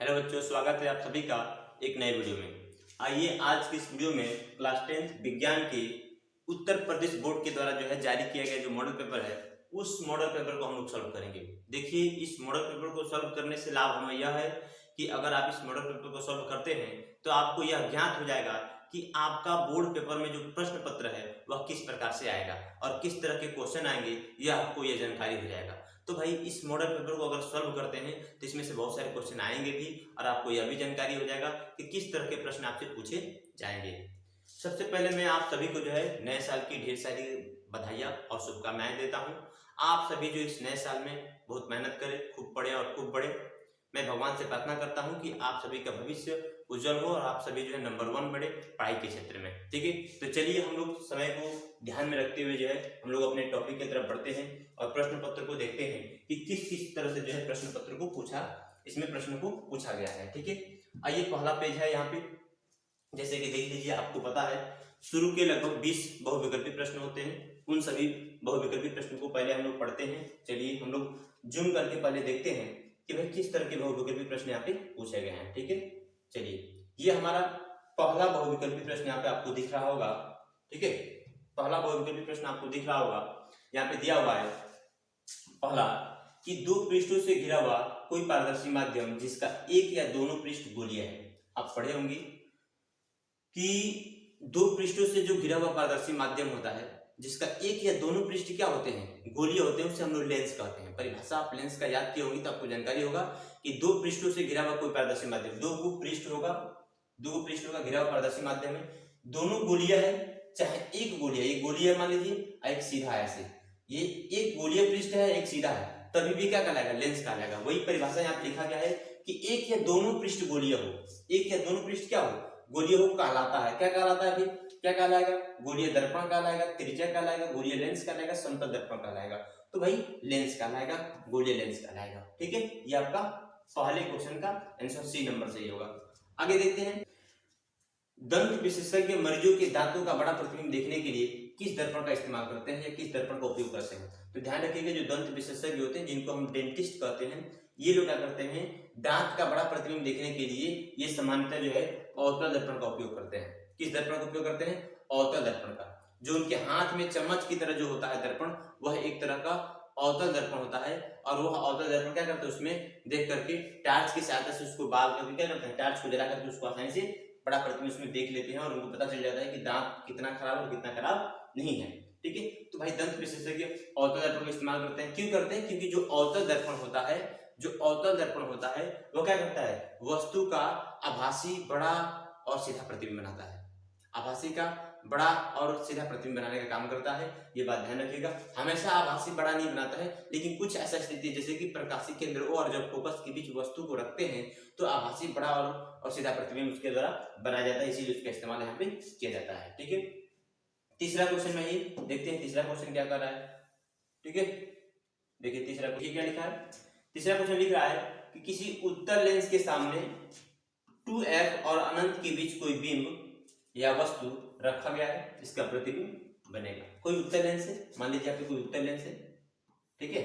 Hello बच्चों, स्वागत है आप सभी का एक नए वीडियो में। आइए आज की इस वीडियो में क्लास 10th विज्ञान के उत्तर प्रदेश बोर्ड के द्वारा जो है जारी किया गया जो मॉडल पेपर है, उस मॉडल पेपर को हम लोग सॉल्व करेंगे। देखिए, इस मॉडल पेपर को सॉल्व करने से लाभ हमें यह है कि अगर आप इस मॉडल पेपर को सॉल्व करते हैं तो आपको यह ज्ञात हो जाएगा कि आपका बोर्ड पेपर में जो प्रश्न पत्र है वह किस प्रकार से आएगा और किस तरह के क्वेश्चन आएंगे, यह आपको यह जानकारी हो जाएगा। तो भाई, इस मॉडल पेपर को अगर सॉल्व करते हैं तो इसमें से बहुत सारे क्वेश्चन आएंगे भी और आपको यह भी जानकारी हो जाएगा कि किस तरह के प्रश्न आपसे पूछे जाएंगे। सबसे पहले मैं आप सभी को जो है नए साल की ढेर सारी बधाइयाँ और शुभकामनाएं देता हूँ। आप सभी जो इस नए साल में बहुत मेहनत करें, खूब पढ़े और खूब बढ़े। मैं भगवान से प्रार्थना करता हूँ कि आप सभी का भविष्य उज्जवल हो और आप सभी जो है नंबर 1 बढ़े पढ़ाई के क्षेत्र में। ठीक है, तो चलिए हम लोग समय को ध्यान में रखते हुए जो है हम लोग अपने टॉपिक की तरफ बढ़ते हैं और प्रश्न पत्र को देखते हैं कि किस किस तरह से जो है प्रश्न पत्र को इसमें प्रश्न को पूछा गया है। ठीक है, आइए पहला पेज है यहाँ पे, जैसे कि देख लीजिए। आपको पता है शुरू के लगभग 20 बहुविकल्पी प्रश्न होते हैं। उन सभी बहुविकल्पी प्रश्नों को पहले हम लोग पढ़ते हैं। चलिए हम लोग जूम करके पहले देखते हैं कि भाई किस तरह के बहुविकल्पी प्रश्न यहाँ पे पूछे गए हैं। ठीक है, चलिए ये हमारा पहला बहुविकल्पी प्रश्न यहाँ पे आपको दिख रहा होगा। ठीक है, पहला बहुविकल्पी प्रश्न आपको दिख रहा होगा। यहाँ पे दिया हुआ है पहला कि दो पृष्ठों से घिरा हुआ कोई पारदर्शी माध्यम जिसका एक या दोनों पृष्ठ गोलीय है। आप पढ़े होंगे कि दो पृष्ठों से जो घिरा हुआ पारदर्शी माध्यम होता है जिसका एक या दोनों पृष्ठ क्या होते हैं, गोलीय होते हैं, उसे हम लोग लेंस कहते हैं। परिभाषा आप लेंस का याद किए होंगे तो आपको जानकारी होगा कि दो पृष्ठों से घिरा हुआ कोई पारदर्शी माध्यम, दो पृष्ठ होगा घिरा हुआ पारदर्शी माध्यम है, दोनों गोलीय है, चाहे एक गोलीय मान लीजिए, एक सीधा है। ऐसे ये एक गोलीय पृष्ठ है, एक सीधा है, तभी भी क्या कहलाएगा, लेंस कहलाएगा। वही परिभाषा यहाँ पे लिखा गया है कि एक या दोनों पृष्ठ गोलीय हो, एक या दोनों पृष्ठ क्या हो, गोलीय हो कहलाता है। क्या कहलाता है, क्या कहलाएगा, गोलीय दर्पण कहलाएगा, त्रिज्या कहलाएगा, गोलीय लेंस कहलाएगा, समतल दर्पण कहलाएगा। तो भाई लेंस कहलाएगा, गोलीय लेंस कहलाएगा। ठीक है, ये आपका पहले क्वेश्चन का आंसर सी नंबर सही होगा। आगे देखते हैं, दंत विशेषज्ञ मरीजों के दांतों का बड़ा प्रतिबिंब देखने के लिए किस दर्पण का इस्तेमाल करते हैं या किस दर्पण का उपयोग करते हैं। तो ध्यान रखिएगा, जो दंत विशेषज्ञ होते हैं जिनको हम डेंटिस्ट कहते हैं, ये लोग क्या करते हैं, दांत का बड़ा प्रतिबिंब देखने के लिए ये सामान्यतः जो है अवतल दर्पण का उपयोग करते हैं। किस दर्पण का उपयोग करते हैं, अवतल दर्पण का। जो उनके हाथ में चम्मच की तरह जो होता है दर्पण, वह एक तरह का अवतल दर्पण होता है। और वह अवतल दर्पण क्या करते हैं, उसमें देख करके टार्च की सहायता से उसको बाल करके क्या करते हैं, टार्च को जला करके उसको आसानी से बड़ा प्रतिबिंब उसमें देख लेते हैं और उनको पता चल जाता है कि दांत कितना खराब और कितना खराब नहीं है। ठीक है, तो भाई दंत विशेषज्ञ अवतल दर्पण का इस्तेमाल करते हैं। क्यों करते हैं, क्योंकि जो अवतल दर्पण होता है वो क्या करता है, वस्तु का आभासी बड़ा और सीधा प्रतिबिंब बनाता है। आभासी का बड़ा और सीधा प्रतिबिंब बनाने का काम करता है। ये बात ध्यान रखिएगा, हमेशा आभासी बड़ा नहीं बनाता है, लेकिन कुछ ऐसा स्थिति जैसे कि प्रकाशीय केंद्र और जब फोकस के बीच वस्तु को रखते हैं तो आभासी बड़ा और सीधा प्रतिबिंब उसके द्वारा बनाया जाता है, इसीलिए उसका इस्तेमाल यहाँ पे किया जाता है। ठीक है, तीसरा क्वेश्चन में ये देखते हैं, तीसरा क्वेश्चन क्या कर रहा है। ठीक है, देखिए तीसरा क्वेश्चन क्या लिखा है। तीसरा क्वेश्चन लिख रहा है कि किसी उत्तल लेंस के सामने 2f और अनंत के बीच कोई बिंब या वस्तु रखा गया है, इसका प्रतिबिंब बनेगा। कोई उत्तल लेंस है, मान लीजिए आपके कोई उत्तल लेंस है। ठीक है,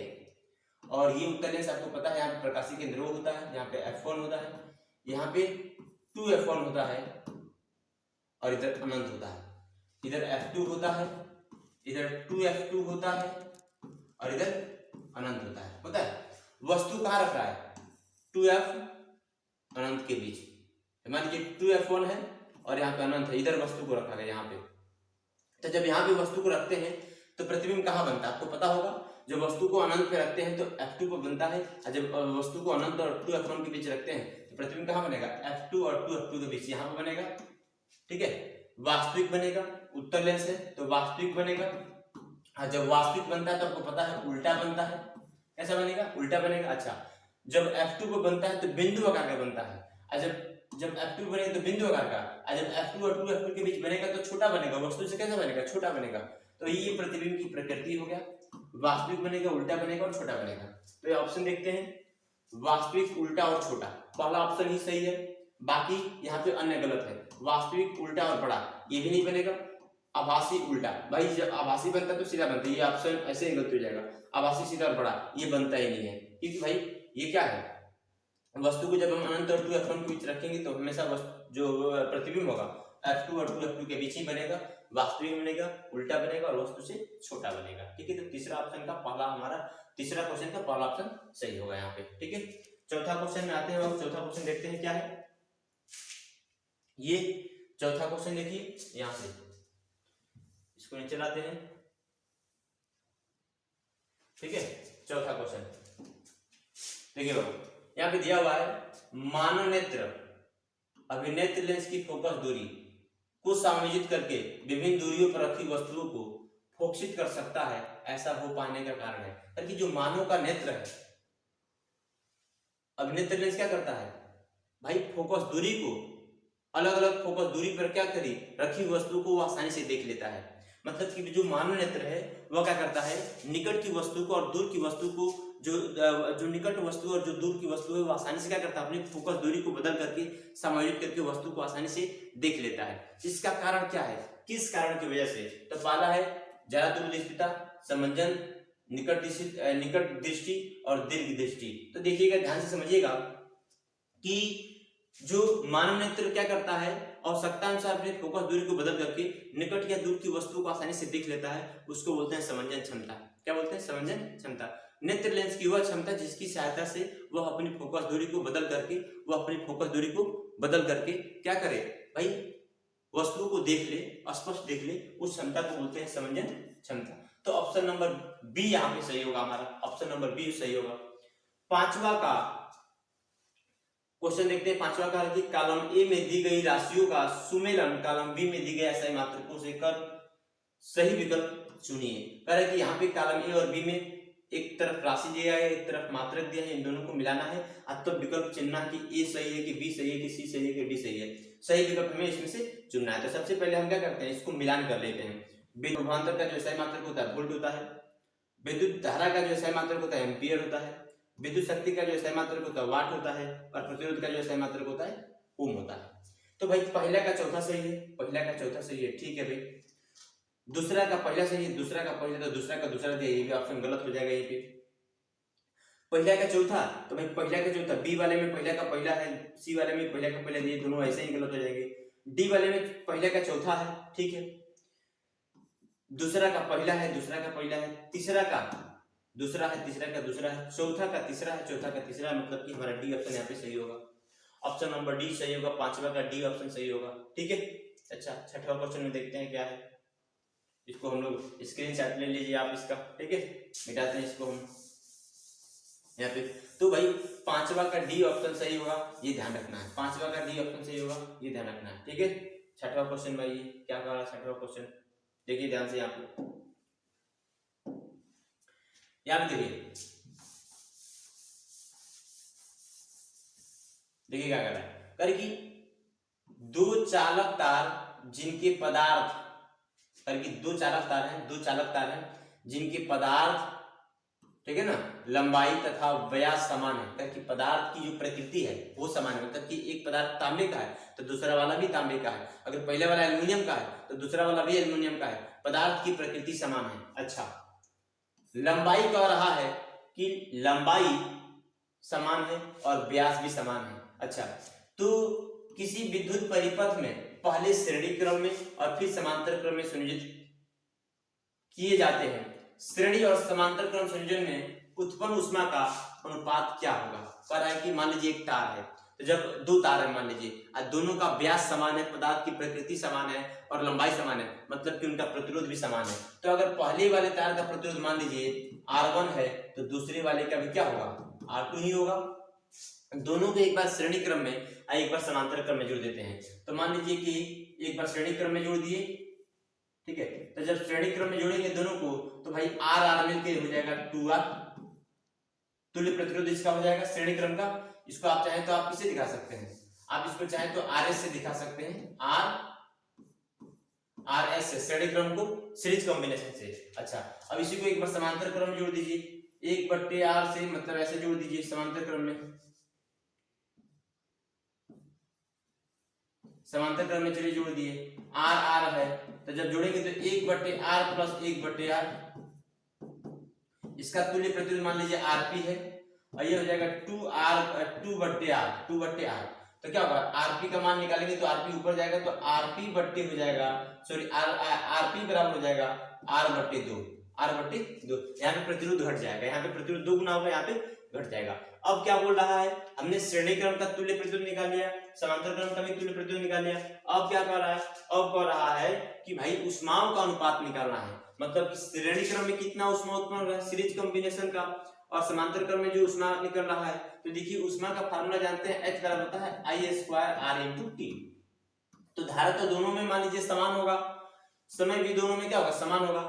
और ये उत्तल लेंस आपको पता है यहाँ पे प्रकाशीय केंद्र होता है, यहाँ पे f1 होता है, यहाँ पे 2f1 होता है और इधर अनंत होता है। इधर f2 होता है, इधर 2f2 होता है और इधर अनंत होता है। वस्तु कहाँ रख रहा है, 2f अनंत के बीच। मान लीजिए 2f1 है और यहाँ पे अनंत है, इधर वस्तु को रखा गया यहाँ पे। तो जब यहाँ पे वस्तु को रखते हैं तो प्रतिबिंब कहाँ बनता है, आपको पता होगा। जब वस्तु को अनंत पे रखते हैं तो f2 पर बनता है, और जब वस्तु को अनंत और 2f1 के बीच रखते हैं तो प्रतिबिंब कहाँ बनेगा, f2 और 2f2 के बीच, यहाँ पे बनेगा। ठीक है, वास्तविक बनेगा, उत्तल लेंस है तो वास्तविक बनेगा। जब वास्तविक बनता है तो आपको पता है उल्टा बनता है। कैसा बनेगा, उल्टा बनेगा। अच्छा, जब f2 को बनता है तो बिंदु आकार का बनता है, और जब f2 बनेगा तो बिंदु आकार का, और जब f2 और 2f2 के बीच बनेगा तो छोटा बनेगा, वस्तु से कैसा बनेगा, छोटा बनेगा। तो ये प्रतिबिंब की प्रकृति हो गया, वास्तविक बनेगा, उल्टा बनेगा और छोटा बनेगा। तो ये ऑप्शन देखते हैं, वास्तविक, उल्टा और छोटा। पहला ऑप्शन ही सही है, बाकी यहाँ पे अन्य गलत है। वास्तविक, उल्टा और बड़ा, ये भी नहीं बनेगा। आभासी, उल्टा, भाई जब आभासी बनता है तो सीधा बनता है, ये ऑप्शन ऐसे ही गलत हो जाएगा। आभासी, सीधा और बड़ा, ये बनता ही नहीं है, क्योंकि भाई ये क्या है, वस्तु को जब हम अनंत और 2f1 के बीच रखेंगे तो हमेशा जो प्रतिबिंब होगा f2 और 2f2 के बीच ही बनेगा, वास्तविक बनेगा, उल्टा बनेगा और वस्तु से छोटा बनेगा। ठीक है, तो तीसरा ऑप्शन का पहला हमारा तीसरा क्वेश्चन का पहला ऑप्शन सही होगा यहाँ पे। ठीक है, चौथा क्वेश्चन में आते हैं और चौथा क्वेश्चन देखते हैं क्या है। ये चौथा क्वेश्चन देखिए, यहाँ से इसको नीचे लाते हैं। ठीक है, चौथा क्वेश्चन देखिए बाबू, यहाँ पे दिया हुआ है मानव नेत्र अभिनेत्र लेंस की फोकस दूरी को समायोजित करके विभिन्न दूरियों पर रखी वस्तुओं को फोकसित कर सकता है, ऐसा हो पाने का कारण है। क्योंकि जो मानव का नेत्र है, अभिनेत्र लेंस क्या करता है भाई, फोकस दूरी को अलग अलग फोकस दूरी पर क्या करी रखी वस्तु को वो आसानी से देख लेता है। मतलब कि जो मानव नेत्र है वह क्या करता है, निकट की वस्तु को और दूर की वस्तु को, जो निकट वस्तु और जो दूर की वस्तु है वो आसानी से क्या करता है, अपनी फोकस दूरी को बदल करके समायोजित करके वस्तु को आसानी से देख लेता है। इसका कारण क्या है, किस कारण की वजह से? तो पहला है ज्यादा दूरदर्शिता, समंजन, निकट दृष्टि और दीर्घ दृष्टि। तो देखिएगा, ध्यान से समझिएगा कि जो मानव नेत्र क्या करता है, आवश्यकता अनुसार अपने फोकस दूरी को बदल करके निकट या दूर की वस्तु को आसानी से देख लेता है, उसको बोलते हैं समंजन क्षमता। क्या बोलते हैं? समंजन क्षमता। नेत्र लेंस की वह क्षमता जिसकी सहायता से वह अपनी फोकस दूरी को बदल करके क्या करे भाई, वस्तु को देख ले, स्पष्ट देख ले, उस क्षमता को बोलते हैं समंजन क्षमता। तो ऑप्शन नंबर बी यहाँ पे सही होगा हमारा, ऑप्शन नंबर बी सही होगा। पांचवा का क्वेश्चन देखते हैं। पांचवा का है कि कॉलम ए में दी गई राशियों का सुमेलन कॉलम बी में दी गई असहाय मात्रकों से कर सही विकल्प चुनिए। कह रहे कि यहाँ पे कॉलम ए और बी में एक तरफ राशि दिया है, एक तरफ मात्रक दिया है, इन दोनों को मिलाना है। अब तो विकल्प चुनना है कि ए सही है कि बी सही है कि सी सही है कि डी सही है। सही विकल्प हमें इसमें से चुनना है। तो सबसे पहले हम क्या करते हैं, इसको मिलान कर लेते हैं। विभवांतर का जो असहाय मात्रक होता है वोल्ट होता है, विद्युत धारा का जो असहाय मात्रक होता है एम्पियर होता है, विद्युत शक्ति का जो असहाय मात्रक होता है वाट होता है, और प्रतिरोध का जो असहाय मात्रक होता है ओम होता है। तो भाई पहला का चौथा सही है, पहला का चौथा सही है, ठीक है भाई। दूसरा का पहला सही है, दूसरा का पहला, तो दूसरा का दूसरा दिया, ये भी ऑप्शन गलत हो जाएगा। ये पे पहला का चौथा, तो भाई पहला का चौथा, बी वाले में पहला का पहला है, सी वाले में पहला का पहला दिए, दोनों ऐसे ही गलत हो जाएंगे। डी वाले में पहला का चौथा है, ठीक है, दूसरा का पहला है, दूसरा का पहला है, तीसरा का दूसरा है, तीसरा का दूसरा है, चौथा का तीसरा है, चौथा का तीसरा, मतलब कि हमारा डी ऑप्शन यहाँ पे सही होगा। ऑप्शन नंबर डी सही होगा, पांचवा का डी ऑप्शन सही होगा, ठीक है। अच्छा, छठवां क्वेश्चन में देखते हैं क्या है। इसको हम लोग स्क्रीनशॉट ले लीजिए आप इसका, ठीक है, मिटाते हैं इसको हम यहाँ पे। तो भाई पांचवा का डी ऑप्शन सही होगा, ये ध्यान रखना है। पांचवा का डी ऑप्शन सही होगा, ये ध्यान रखना है, ठीक है। छठवां क्वेश्चन भाई क्या कह रहा है, छठवां क्वेश्चन देखिए ध्यान से यहाँ पे, देखिए क्या कर रहा है, कर कि दो चालक तार जिनके पदार्थ, कर कि दो चालक तार हैं, दो चालक तार हैं जिनके पदार्थ, ठीक है ना, लंबाई तथा व्यास समान है। कर कि पदार्थ की जो प्रकृति है वो समान है, मतलब कि एक पदार्थ तांबे का है तो दूसरा वाला भी तांबे का है, अगर पहले वाला एल्युमिनियम का है तो दूसरा वाला भी एल्युमिनियम का है, पदार्थ की प्रकृति समान है। अच्छा, लंबाई कह रहा है कि लंबाई समान है और व्यास भी समान है। अच्छा, तो किसी विद्युत परिपथ में पहले श्रेणी क्रम में और फिर समांतर क्रम में संयोजित किए जाते हैं। श्रेणी और समांतर क्रम संयोजन में उत्पन्न ऊष्मा का अनुपात क्या होगा? कह रहा है कि मान लीजिए एक तार है, तो जब दो तार है मान लीजिए, और दोनों का व्यास समान है, पदार्थ की प्रकृति समान है और लंबाई समान है, मतलब कि उनका प्रतिरोध भी समान है। तो अगर पहले वाले तार का प्रतिरोध मान लीजिए R1 है तो दूसरे वाले का भी क्या होगा, R2 ही होगा। दोनों को एक बार श्रेणी क्रम में और एक बार समांतर क्रम में जोड़ देते हैं। तो मान लीजिए कि एक बार श्रेणी क्रम में जोड़ दिए, ठीक है, तो जब श्रेणी क्रम में जोड़ेंगे दोनों को तो भाई R मिलकर हो जाएगा 2R, तुल्य प्रतिरोध इसका हो जाएगा श्रेणी क्रम का। इसको आप चाहें तो आप किसे दिखा सकते हैं, आप इसको चाहें तो RS से दिखा सकते हैं, RS से, श्रेणी क्रम को सीरीज कॉम्बिनेशन से। अच्छा, अब इसी को एक बार समांतर क्रम में जोड़ दीजिए, 1/R से, मतलब ऐसे जोड़ दीजिए समांतर क्रम में, समांतर क्रम में चलिए जोड़ दिए, R है तो जब जोड़ेंगे तो 1/R प्लस 1/R, इसका तुल्य प्रतिरोध मान लीजिए RP है और ये हो जाएगा 2/r। तो क्या होगा, आरपी का मान निकालेंगे तो आरपी ऊपर जाएगा, तो आरपी बट्टे हो जाएगा, सॉरी आरपी बराबर हो जाएगा r/2। यहाँ पे प्रतिरोध घट जाएगा, यहाँ पे प्रतिरोध 2 गुना होगा, यहाँ पे घट जाएगा। अब क्या बोल रहा है, हमने श्रेणी क्रम का तुल्य प्रतिरोध निकाल लिया, समांतर क्रम का भी तुल्य प्रतिरोध निकाल लिया। अब क्या कर रहा है, अब कह रहा है कि भाई उष्माओं का अनुपात निकालना है, मतलब श्रेणी क्रम में कितना उष्मा उत्पन्न हो रहा है सीरीज कॉम्बिनेशन का, और समांतर क्रम में जो उष्मा निकल रहा है। तो देखिए उष्मा का फार्मूला जानते हैं, H बराबर होता है I² R × T। तो धारा तो दोनों में मान लीजिए समान होगा, समय भी दोनों में क्या होगा, समान होगा।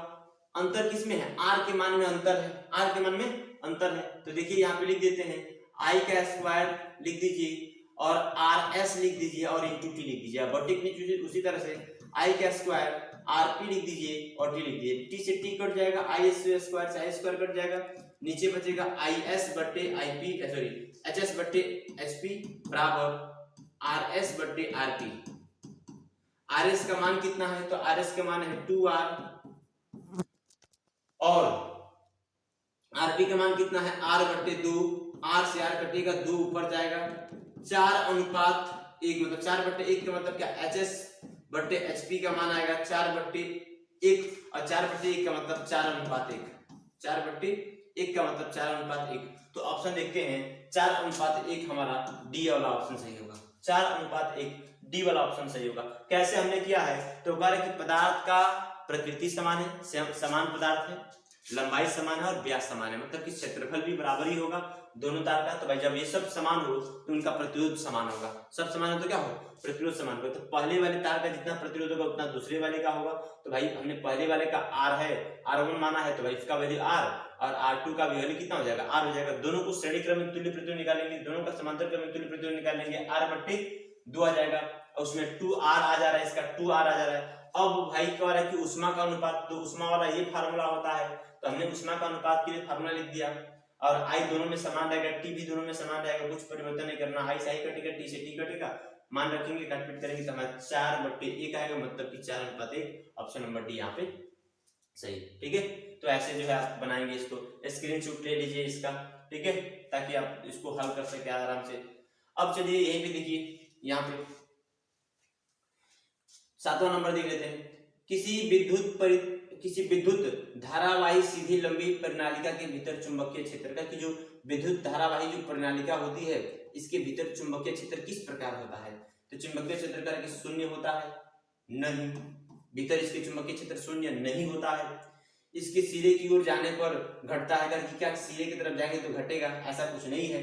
अंतर किसमें है, R के मान में अंतर है, R के मान में अंतर है। तो देखिए यहाँ पे लिख देते हैं I² लिख दीजिए और RS लिख दीजिए और × T लिख दीजिए। बट्टे नीचे उसी तरह से I² RP लिख दीजिए और T लिख दीजिए। T से T कट जाएगा, IS² से I² कट जाएगा, नीचे बचेगा HS/HP बराबर RS/RP। RS का मान कितना है, तो RS का मान है 2R और RP का मान कितना है R/2। R से R कटेगा, 2 ऊपर जाएगा, 4:1, मतलब 4/1 का मतलब क्या, HS/HP का मान आएगा 4/1 और 4/1 का मतलब 4:1, 4/1 का मतलब 4:1। तो ऑप्शन देखते हैं 4:1 हमारा डी वाला ऑप्शन सही होगा, 4:1 डी वाला ऑप्शन सही होगा। कैसे हमने किया है, तो कह रहे कि पदार्थ का प्रकृति समान है, समान पदार्थ है, लंबाई समान है और व्यास समान है, मतलब कि क्षेत्रफल भी बराबर ही होगा दोनों तार का। तो भाई जब ये सब समान हो तो उनका प्रतिरोध समान होगा, सब समान हो तो क्या हो, प्रतिरोध समान होगा। तो पहले वाले तार का जितना प्रतिरोध होगा उतना दूसरे वाले का होगा। तो भाई हमने पहले वाले का R है, R1 माना है, तो भाई इसका वैल्यू R और R2 का वैल्यू कितना हो जाएगा, R हो जाएगा। दोनों को श्रेणी क्रम में तुल्य प्रतिरोध निकालेंगे, दोनों का समांतर क्रम में तुल्य प्रतिरोध निकालेंगे, R/2 आ जाएगा और उसमें 2R आ जा रहा है, इसका 2R आ जा रहा है। अब भाई कह रहा है कि उष्मा का अनुपात, तो उष्मा वाला ये फार्मूला होता है, तो हमने उष्मा का अनुपात के लिए फार्मूला लिख दिया और I दोनों में समान रहेगा, T भी दोनों में समान रहेगा, कुछ परिवर्तन नहीं करना। I से I कटेगा, T से T कटेगा, मान रखेंगे, काटपीट करेंगे तो हमारा 4/1 आएगा, मतलब कि 4:1। ऑप्शन नंबर डी यहाँ पे सही, ठीक है। तो ऐसे जो है आप बनाएंगे, इसको स्क्रीनशॉट ले लीजिए इसका, ठीक है, ताकि आप इसको हल कर सके आराम से। अब चलिए यहीं पे देखिए, यहाँ पे 7वां नंबर देख लेते हैं। किसी विद्युत धारावाही सीधी लंबी प्रणालिका के भीतर चुंबकीय क्षेत्र का, कि जो विद्युत धारावाही जो प्रणालिका होती है इसके भीतर चुंबकीय क्षेत्र किस प्रकार होता है, तो चुंबकीय क्षेत्र का शून्य होता है, नहीं, भीतर इसके चुंबकीय क्षेत्र शून्य नहीं होता है। इसके सिरे की ओर जाने पर घटता है, अगर क्या सिरे की तरफ जाएंगे तो घटेगा, ऐसा कुछ नहीं है।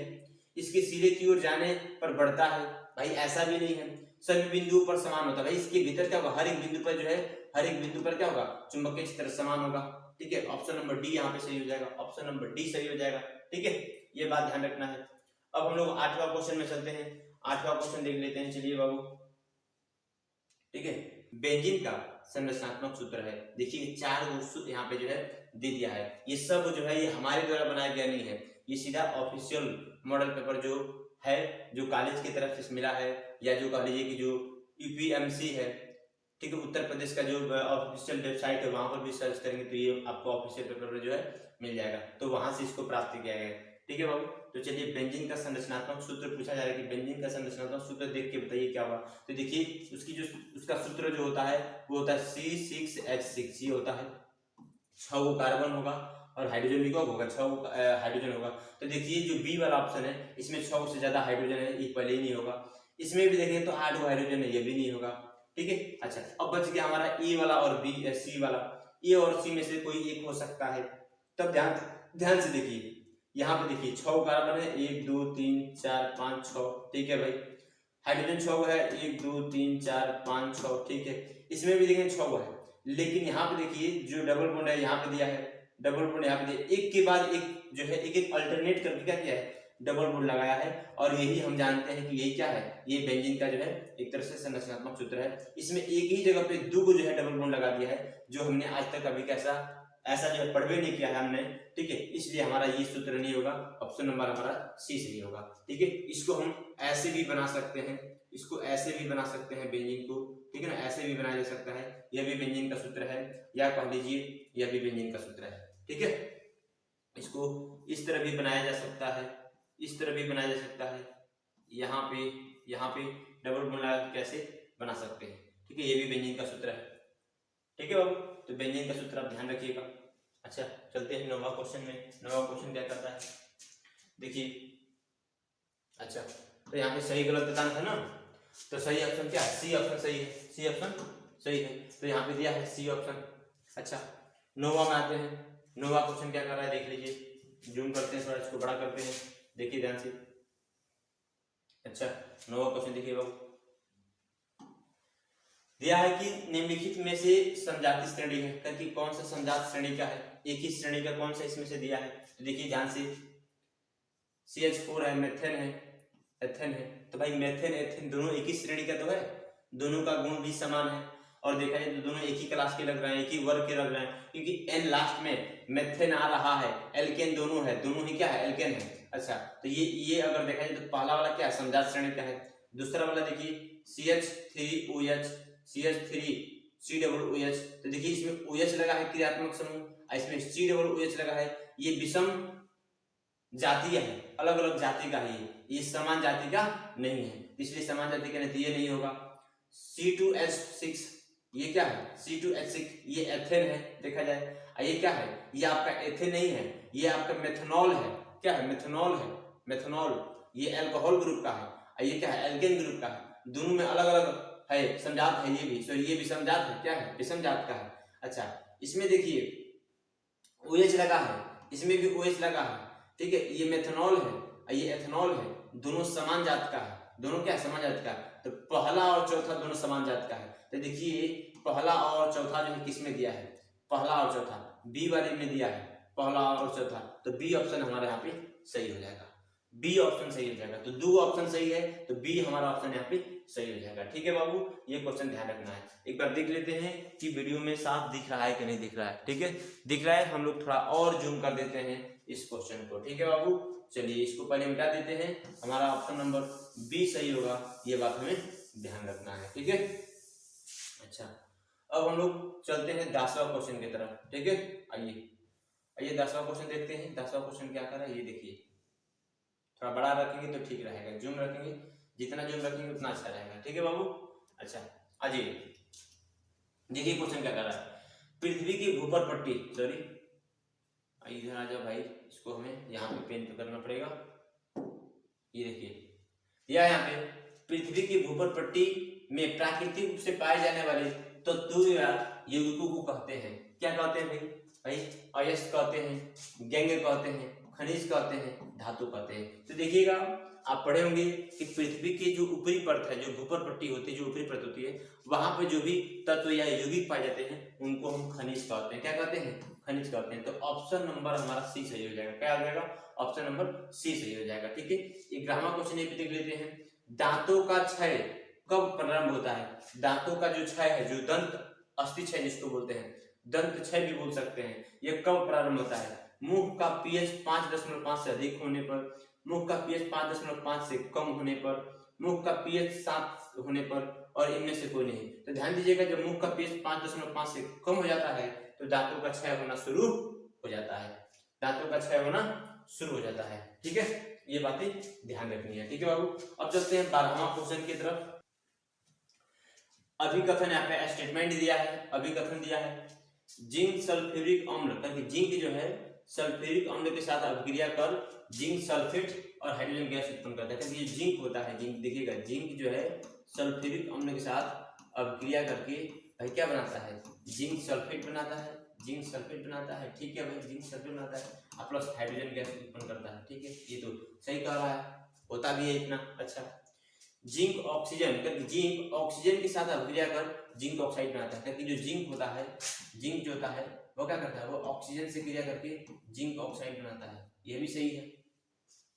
इसके सिरे की ओर जाने पर बढ़ता है, भाई ऐसा भी नहीं है। सभी बिंदुओं पर समान होता है, भाई इसके भीतर क्या होगा, हर एक बिंदु पर जो है, हर एक बिंदु पर क्या होगा, चुंबकीय क्षेत्र समान होगा, ठीक है। ऑप्शन नंबर डी यहाँ पे सही हो जाएगा, ऑप्शन नंबर डी सही हो जाएगा, ठीक है, ये बात ध्यान रखना है। अब हम लोग 8वां क्वेश्चन में चलते हैं, 8वां क्वेश्चन देख लेते हैं, चलिए बाबू, ठीक है। बेंजीन का संरचनात्मक सूत्र है, देखिए 4 सूत्र यहाँ पे जो है दे दिया है। ये सब जो है ये हमारे द्वारा बनाया गया नहीं है, ये सीधा ऑफिशियल मॉडल पेपर जो है, जो कॉलेज की तरफ से मिला है, या जो कह लीजिए कि जो UPMC है, ठीक है, उत्तर प्रदेश का जो ऑफिशियल वेबसाइट है वहां पर भी सर्च करेंगे तो ये आपको ऑफिशियल पेपर जो है मिल जाएगा, तो वहां से इसको प्राप्त किया गया है, ठीक है बाबू। तो चलिए बेंजीन का संरचनात्मक सूत्र पूछा जा रहा है कि बेंजीन का संरचनात्मक सूत्र देख के बताइए क्या हुआ। तो देखिए उसकी जो उसका सूत्र जो होता है वो होता है C6H6, ये होता है 6 कार्बन होगा और हाइड्रोजन भी होगा, 6 हाइड्रोजन होगा। तो देखिए जो बी वाला ऑप्शन है इसमें 6 से ज्यादा हाइड्रोजन है, ये पहले ही नहीं होगा। इसमें भी देखें तो 8 हाइड्रोजन है, ये भी नहीं होगा, ठीक है। अच्छा अब बच गया हमारा ए वाला और बी, सी वाला, ए और सी में से कोई एक हो सकता है। तब ध्यान से देखिए, यहाँ पे देखिए 6 कार्बन है, 1 2 3 4 5 6, ठीक है भाई। हाइड्रोजन 6 है, 1 2 3 4 5 6, ठीक है। इसमें भी देखें 6 है, लेकिन यहाँ पे देखिए जो डबल बॉन्ड है यहाँ पे दिया है, डबल बॉन्ड यहाँ पे दिया, एक के बाद एक जो है एक अल्टरनेट करके क्या किया है, डबल बॉन्ड लगाया है। और यही हम जानते हैं कि यही क्या है, ये बेंजीन का जो है एक तरह से संरचनात्मक सूत्र है। इसमें एक ही जगह पे 2 को जो है डबल बॉन्ड लगा दिया है, जो हमने आज तक अभी ऐसा जो है पढ़वे नहीं किया है हमने, ठीक है, इसलिए हमारा ये सूत्र नहीं होगा। ऑप्शन नंबर हमारा सी सही होगा, ठीक है। इसको हम ऐसे भी बना सकते हैं, इसको ऐसे भी बना सकते हैं बेंजीन को, ठीक है ना, ऐसे भी बनाया जा सकता है, यह भी बेंजीन का सूत्र है, या कह लीजिए यह भी बेंजीन का सूत्र है, ठीक है। इसको इस तरह भी बनाया जा सकता है, इस तरह भी बनाया जा सकता है, यहाँ पे डबल बॉन्ड लगा कैसे बना सकते हैं, ठीक है। ये भी बेंजीन का सूत्र है, ठीक है बाबू। तो बेंजीन का सूत्र आप ध्यान रखिएगा। अच्छा चलते हैं 9वां क्वेश्चन में। 9वां क्वेश्चन क्या करता है, देखिए। अच्छा तो यहाँ पे सही गलत बताना था ना, तो सही ऑप्शन क्या है, सी ऑप्शन सही है, सी ऑप्शन सही है। तो यहाँ पे दिया है सी ऑप्शन। अच्छा 9वां में आते हैं। 9वां क्वेश्चन क्या कर रहा है देख लीजिए, जूम करते हैं थोड़ा, इसको बड़ा करते हैं, देखिए ध्यान से। अच्छा 9वां क्वेश्चन देखिए बाबू, दिया है कि निम्नलिखित में से समजाति श्रेणी है, क्योंकि कौन सा समजात श्रेणी का है, एक ही श्रेणी का कौन सा इसमें से दिया है। तो देखिए ध्यान से, CH4 है, मेथेन है, एथेन है। तो भाई मेथेन एथेन दोनों एक ही श्रेणी का तो है, दोनों का गुण भी समान है, और देखा जाए तो दोनों एक ही क्लास के लग रहे हैं, एक ही वर्ग के लग रहे हैं, क्योंकि एन लास्ट में मेथेन आ रहा है, एल्केन दोनों है, दोनों ही क्या है, एल्केन है। अच्छा तो ये अगर देखा जाए तो पहला वाला क्या है, समजात श्रेणी का है। दूसरा वाला देखिए CH3OH, CH3COOH, तो देखिए इसमें OH लगा है क्रियात्मक समूह, इसमें COOH लगा है, ये विषम जातीय है, अलग अलग जाति का है, ये समान जाति का नहीं है, इसलिए समान जाति का नहीं, तो ये नहीं होगा। C2H6 ये क्या है, C2H6 ये एथेन है, देखा जाए। ये क्या है, ये आपका एथेन नहीं है, ये आपका मेथनॉल है, क्या है, मेथनॉल है, मेथनॉल, ये अल्कोहल ग्रुप का है, ये क्या है, एल्केन ग्रुप का है। दोनों में अलग अलग है, समजात है ये भी, सो ये भी समजात है, क्या है, विषम जात का है। अच्छा इसमें देखिए OH लगा है, इसमें भी OH लगा है, ठीक है, ये मेथनॉल है, ये एथनॉल है, दोनों समान जात का है, दोनों क्या समान जात का। तो पहला और चौथा दोनों समान जात का है, तो देखिए पहला और चौथा जो है किसमें दिया है, पहला और चौथा बी वाले में दिया है, पहला और चौथा, तो बी ऑप्शन हमारा यहाँ पे सही हो जाएगा, बी ऑप्शन सही हो जाएगा। तो 2 ऑप्शन सही है, तो बी हमारा ऑप्शन यहाँ पे सही हो जाएगा, ठीक है बाबू। ये क्वेश्चन ध्यान रखना है। एक बार देख लेते हैं कि वीडियो में साफ दिख रहा है कि नहीं दिख रहा है, ठीक है। दिख रहा है, हम लोग थोड़ा और जूम कर देते हैं इस क्वेश्चन को, ठीक है बाबू। चलिए इसको पहले मिटा देते हैं, हमारा ऑप्शन नंबर बी सही होगा, ये बात हमें ध्यान रखना है, ठीक है। अच्छा अब हम लोग चलते हैं 10वां क्वेश्चन की तरफ, ठीक है। आइए 10वां क्वेश्चन देखते हैं। 10वां क्वेश्चन क्या कर रहा है ये देखिए, थोड़ा बड़ा रखेंगे तो ठीक रहेगा, जूम रखेंगे, जितना जूम रखेंगे उतना अच्छा रहेगा, ठीक है बाबू। अच्छा आइए देखिए क्वेश्चन क्या कर रहा है, पृथ्वी की भूपर पट्टी, सॉरी इधर आ जाओ भाई, इसको हमें यहाँ पे पेन पे करना पड़ेगा। ये देखिए यह यहाँ पे पृथ्वी की भूपर पट्टी में प्राकृतिक रूप से पाए जाने वाले तत्वों या यौगिकों को कहते हैं, क्या कहते हैं भाई, अयस्क कहते हैं, गैंग कहते हैं, खनिज कहते हैं, धातु कहते हैं। तो देखिएगा आप पढ़े होंगे कि पृथ्वी की जो ऊपरी परत है, जो भूपर पट्टी होती है, जो ऊपरी परत होती है, वहां पे जो भी तत्व या यौगिक पाए जाते हैं उनको हम खनिज कहते हैं, क्या कहते हैं, खनिज कहते हैं। तो ऑप्शन नंबर हमारा सी सही हो जाएगा, क्या हो जाएगा, ऑप्शन नंबर सी सही हो जाएगा, ठीक है। 11वां क्वेश्चन ये भी देख लेते हैं, दांतों का क्षय कब प्रारंभ होता है। दांतों का जो क्षय है, जो दंत अस्थि क्षय जिसको बोलते हैं, दंत क्षय भी बोल सकते हैं, यह कब प्रारंभ होता है। मुंह का pH 5.5 से अधिक होने पर, मुंह का pH 5.5 से कम होने पर, मुंह का pH 7 होने पर, और इनमें से कोई नहीं। तो ध्यान दीजिएगा जब मुंह का pH 5.5 से कम हो जाता है तो दांतों का क्षय होना शुरू हो जाता है, दांतों का क्षय होना शुरू हो जाता है, ठीक है। ये बातें ध्यान रखनी है, ठीक है बाबू। अब चलते हैं 12वां क्वेश्चन की तरफ। अभिकथन यहाँ पे स्टेटमेंट दिया है, अभिकथन दिया है, जिंक सल्फ्यूरिक अम्ल, क्योंकि जिंक जो है सल्फ्यूरिक अम्ल के साथ अभिक्रिया कर जिंक सल्फेट और हाइड्रोजन गैस उत्पन्न करता है। क्योंकि ये जिंक होता है, जिंक देखिएगा, जिंक जो है सल्फ्यूरिक अम्ल के साथ अभिक्रिया करके भाई क्या बनाता है, जिंक सल्फेट बनाता है, जिंक सल्फेट बनाता है, ठीक है भाई, जिंक सल्फेट बनाता है और प्लस हाइड्रोजन गैस उत्पन्न करता है, ठीक है। ये तो सही कह रहा है, होता भी है इतना। अच्छा जिंक ऑक्सीजन, क्योंकि जिंक ऑक्सीजन के साथ अभिक्रिया कर जिंक ऑक्साइड बनाता है, क्योंकि जो जिंक होता है, जिंक जो होता है वो क्या करता है, वो ऑक्सीजन से क्रिया करके जिंक ऑक्साइड बनाता है। ये भी सही है,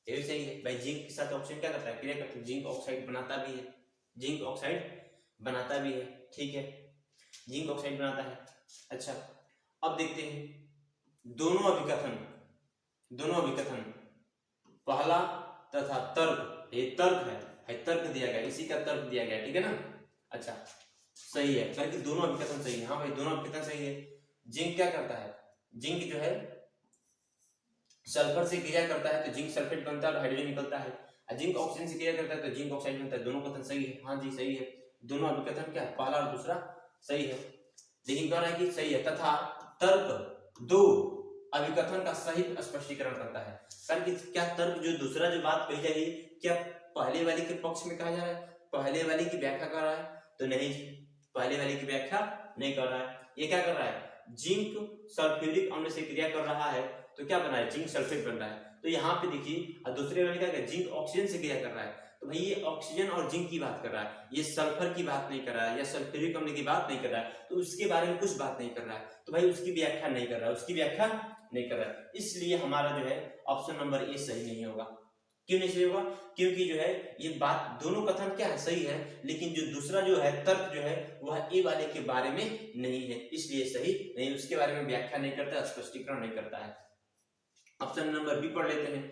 ये भी सही है भाई, जिंक के साथ ऑक्सीजन क्या करता है, क्रिया करके जिंक ऑक्साइड बनाता भी है, जिंक ऑक्साइड बनाता भी है, ठीक है, जिंक ऑक्साइड बनाता है। अच्छा अब देखते हैं दोनों अभिकथन, पहला तथा तर्क, ये तर्क है, तर्क दिया गया, इसी का तर्क दिया गया, ठीक है ना। अच्छा सही है, क्योंकि दोनों अभिकथन सही है, हाँ भाई दोनों अभिकथन सही है। जिंक क्या करता है, जिंक जो है सल्फर से क्रिया करता है तो जिंक सल्फेट बनता है और हाइड्रोजन निकलता है, और जिंक ऑक्सीजन से क्रिया करता है तो जिंक ऑक्साइड बनता है। दोनों कथन सही है, हाँ जी सही है, दोनों अभिकथन क्या है, पहला और दूसरा सही है। लेकिन कह रहा है कि सही है तथा तर्क दो अभिकथन का सही स्पष्टीकरण करता है। सर कि क्या तर्क जो दूसरा जो बात कही जाएगी क्या पहले वाले के पक्ष में कहा जा रहा है, पहले वाले की व्याख्या कर रहा है? तो नहीं, पहले वाले की व्याख्या नहीं कर रहा है। ये क्या कर रहा है, जिंक सल्फ्यूरिक अम्ल से क्रिया कर रहा है तो क्या बना है, जिंक सल्फेट बन रहा है। तो यहाँ पे देखिए, और दूसरे वाले क्या जिंक ऑक्सीजन से क्रिया कर रहा है, तो भाई ये ऑक्सीजन और जिंक की बात कर रहा है, ये सल्फर की बात नहीं कर रहा है या सल्फ्यूरिक अम्ल की बात नहीं कर रहा है, तो उसके बारे में कुछ बात नहीं कर रहा है, तो भाई उसकी व्याख्या नहीं कर रहा है, उसकी व्याख्या नहीं कर रहा है। इसलिए हमारा जो है ऑप्शन नंबर ए सही नहीं होगा। क्यों नहीं सही होगा, क्योंकि जो है ये बात दोनों कथन क्या है, सही है, लेकिन जो दूसरा जो है तर्क जो है वह ए वाले के बारे में नहीं है, इसलिए सही नहीं, उसके बारे में व्याख्या नहीं करता, स्पष्टीकरण नहीं करता है। ऑप्शन नंबर बी पढ़ लेते हैं।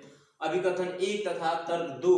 अभिकथन एक तथा तर्क दो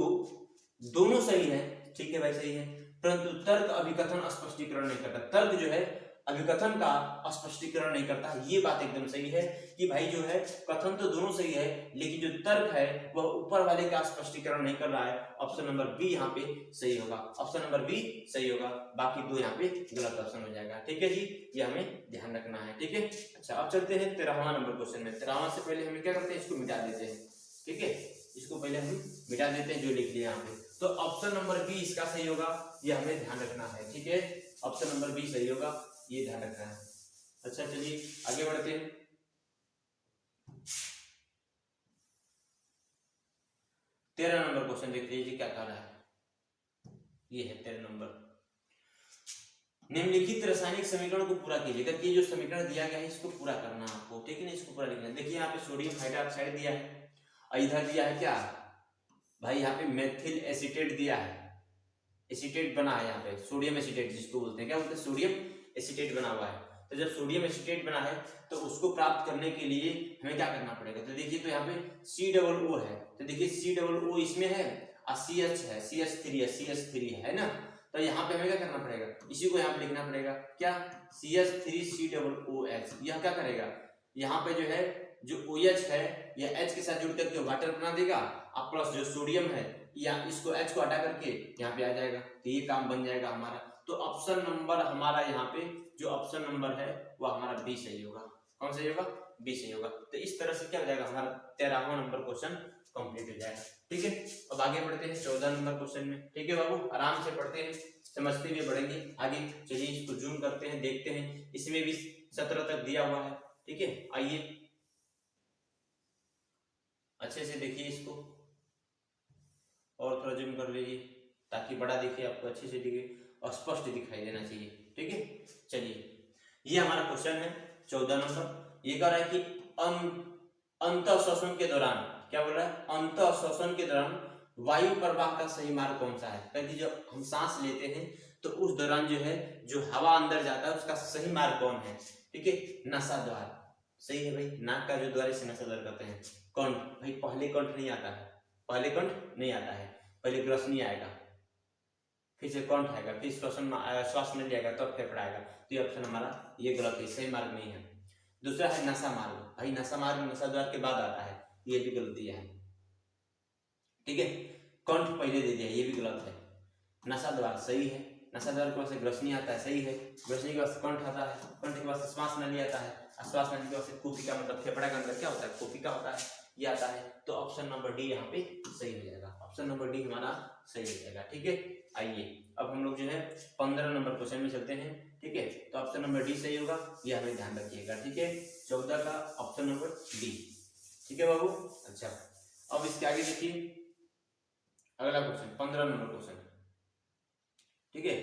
दोनों सही है, ठीक है भाई सही है, परंतु तर्क अभिकथन स्पष्टीकरण नहीं करता। तर्क जो है अभिकथन का स्पष्टीकरण नहीं करता, ये बात एकदम सही है कि भाई जो है कथन तो दोनों सही है, लेकिन जो तर्क है वह ऊपर वाले का स्पष्टीकरण नहीं कर रहा है। ऑप्शन नंबर बी यहाँ पे सही होगा, ऑप्शन नंबर बी सही होगा, बाकी दो यहाँ पे गलत ऑप्शन हो जाएगा। ठीक है जी, ये हमें ध्यान रखना है। ठीक है, अच्छा अब चलते हैं 13वां नंबर क्वेश्चन में। 13वां से पहले हम क्या करते हैं, इसको मिटा देते हैं। ठीक है, इसको पहले हम मिटा देते हैं जो लिख लिया यहाँ पे। तो ऑप्शन नंबर बी इसका सही होगा, ये हमें ध्यान रखना है। ठीक है, ऑप्शन नंबर बी सही होगा, ये ध्यान रखना है। अच्छा चलिए आगे बढ़ते हैं। 13 नंबर क्वेश्चन देख लीजिए क्या कह रहा है। ये है 13 नंबर। निम्नलिखित रासायनिक समीकरण को पूरा कीजिएगा। कि जो समीकरण दिया गया है इसको पूरा करना है आपको, ठीक है ना, इसको पूरा लिखना है। देखिए यहाँ पे सोडियम हाइड्रोक्साइड दिया है और इधर दिया है क्या भाई, यहाँ पे मेथिल एसीटेट दिया है, एसीटेट बना है यहाँ पे, सोडियम एसीटेट जिसको बोलते हैं, क्या बोलते हैं, सोडियम एसीटेट बना हुआ है। तो जब सोडियम एसीटेट बना है तो उसको प्राप्त करने के लिए हमें क्या करना पड़ेगा, तो देखिए तो यहाँ पे COO है, तो देखिए COO इसमें है और CH है, CH3 है ना, तो यहाँ पे हमें क्या करना पड़ेगा, इसी को यहाँ पे लिखना पड़ेगा, क्या CH3COOH। यह क्या करेगा, यहाँ पे जो है जो OH है यह H के साथ जुड़ करके वाटर बना देगा, और प्लस जो सोडियम है या इसको H को हटा करके यहाँ पे आ जाएगा, तो ये काम बन जाएगा हमारा। तो ऑप्शन नंबर हमारा यहाँ पे जो ऑप्शन नंबर है वो हमारा बी सही होगा। कौन सही होगा, बी सही होगा। तो इस तरह से क्या हो जाएगा, हमारा 13वां नंबर क्वेश्चन कंप्लीट हो जाएगा। ठीक है, अब आगे बढ़ते हैं 14 नंबर क्वेश्चन में। ठीक है बाबू, आराम से पढ़ते हैं, समझते हुए बढ़ेंगे आगे। चलिए इसको जूम करते हैं, देखते हैं, इसमें भी 17 तक दिया हुआ है। ठीक है, आइए अच्छे से देखिए इसको, और थोड़ा जूम कर लीजिए ताकि बड़ा दिखे आपको, अच्छे से दिखे और स्पष्ट दिखाई देना चाहिए। ठीक है, चलिए ये हमारा क्वेश्चन है 14 नंबर। ये कह रहा है कि अंतःश्वसन के दौरान, क्या बोल रहा है, अंतःश्वसन के दौरान वायु प्रवाह का सही मार्ग कौन सा है। क्योंकि जब हम सांस लेते हैं तो उस दौरान जो है जो हवा अंदर जाता है उसका सही मार्ग कौन है। ठीक है, नसा द्वार सही है भाई, नाक का जो द्वार से नसा द्वार करते हैं। कंठ भाई, पहले कंठ नहीं आता है, पहले कंठ नहीं आता है, पहले ग्रसनी आएगा, फिर से कंठ आएगा, फिर श्वास में जाएगा तब फेफड़ा आएगा। तो ये ऑप्शन हमारा ये गलत है, सही मार्ग नहीं है। दूसरा है नसा मार्ग, भाई नसा मार्ग नसा द्वार के बाद आता है, ये भी गलत दिया है। ठीक है, कंठ पहले दे दिया, ये भी गलत है। नसा द्वार सही है, नसा द्वार के बाद से ग्रसनी आता है, सही है, ग्रसनी के बाद से कंठ आता है, कंठ के बाद से श्वास नली आता है, श्वास नली के बाद से कुपिका, मतलब फेफड़ा के अंदर क्या होता है, कुपिका होता है, ये आता है। तो ऑप्शन नंबर डी यहाँ पे सही हो जाएगा, ऑप्शन नंबर डी हमारा सही हो जाएगा। ठीक है, आइए अब हम लोग जो है 15 नंबर क्वेश्चन में चलते हैं। ठीक है, तो ऑप्शन नंबर डी सही होगा, ये हमें ध्यान रखिएगा। ठीक है, 14 का ऑप्शन नंबर डी। ठीक है बाबू, अच्छा अब इसके आगे देखिए अगला क्वेश्चन 15 नंबर क्वेश्चन। ठीक है,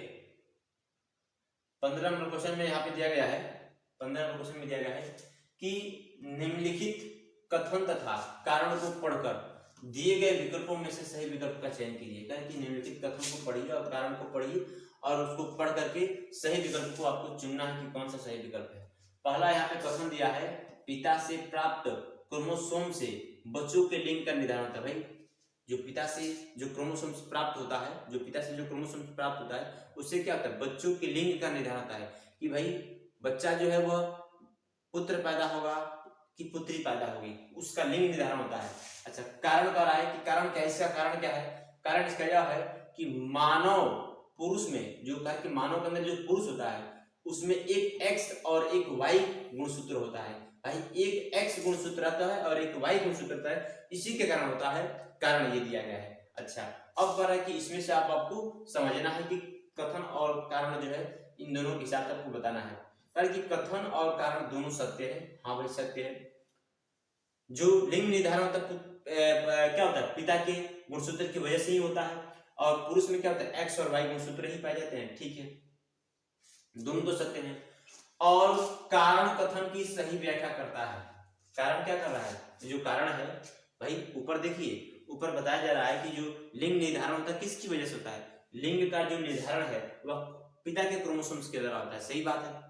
15 नंबर क्वेश्चन में यहाँ पे दिया गया है, 15 नंबर क्वेश्चन में दिया गया है कि निम्नलिखित कथन तथा कारण को पढ़कर दिए गए विकल्पों में से सही विकल्प का चयन कीजिए। कि निम्नलिखित कथन को पढ़िए और कारण को पढ़िए और उसको पढ़ करके सही विकल्प को आपको चुनना है कि कौन सा सही विकल्प है। पहला यहाँ पे कथन दिया है, पिता से प्राप्त क्रोमोसोम से बच्चों के लिंग का निर्धारण होता है। भाई जो पिता से जो क्रोमोसोम प्राप्त होता है, जो पिता से जो क्रोमोसोम प्राप्त होता है उससे क्या होता है, बच्चों के लिंग का निर्धारण होता है। कि भाई बच्चा जो है वह पुत्र पैदा होगा कि पुत्री पैदा होगी, उसका लिंग निर्धारण होता है। अच्छा, कारण कह रहा है कि कारण क्या है, इसका कारण क्या है, कारण इसका यह है कि मानव पुरुष में जो कहा कि मानव के अंदर जो पुरुष होता है उसमें एक एक्स और एक वाई गुणसूत्र होता है। भाई एक एक्स गुणसूत्र आता है और एक वाई गुणसूत्र आता है, इसी के कारण होता है, कारण ये दिया गया है। अच्छा, अब कह रहा है कि इसमें से आपको समझना है कि कथन और कारण जो है इन दोनों के हिसाब से आपको बताना है। कारण कि कथन और कारण दोनों सत्य है, हाँ भाई सत्य है। जो लिंग निर्धारण होता है क्या होता है, पिता के गुणसूत्र की वजह से ही होता है, और पुरुष में क्या होता है, एक्स और वाई गुणसूत्र ही पाए जाते हैं, ठीक है, दोनों तो सत्य हैं। और कारण कथन की सही व्याख्या करता है। कारण क्या कर रहा है, जो कारण है भाई ऊपर देखिए, ऊपर बताया जा रहा है कि जो लिंग निर्धारण होता है किसकी वजह से होता है, लिंग का जो निर्धारण है वह पिता के क्रोमोसोम्स के द्वारा होता है, सही बात है।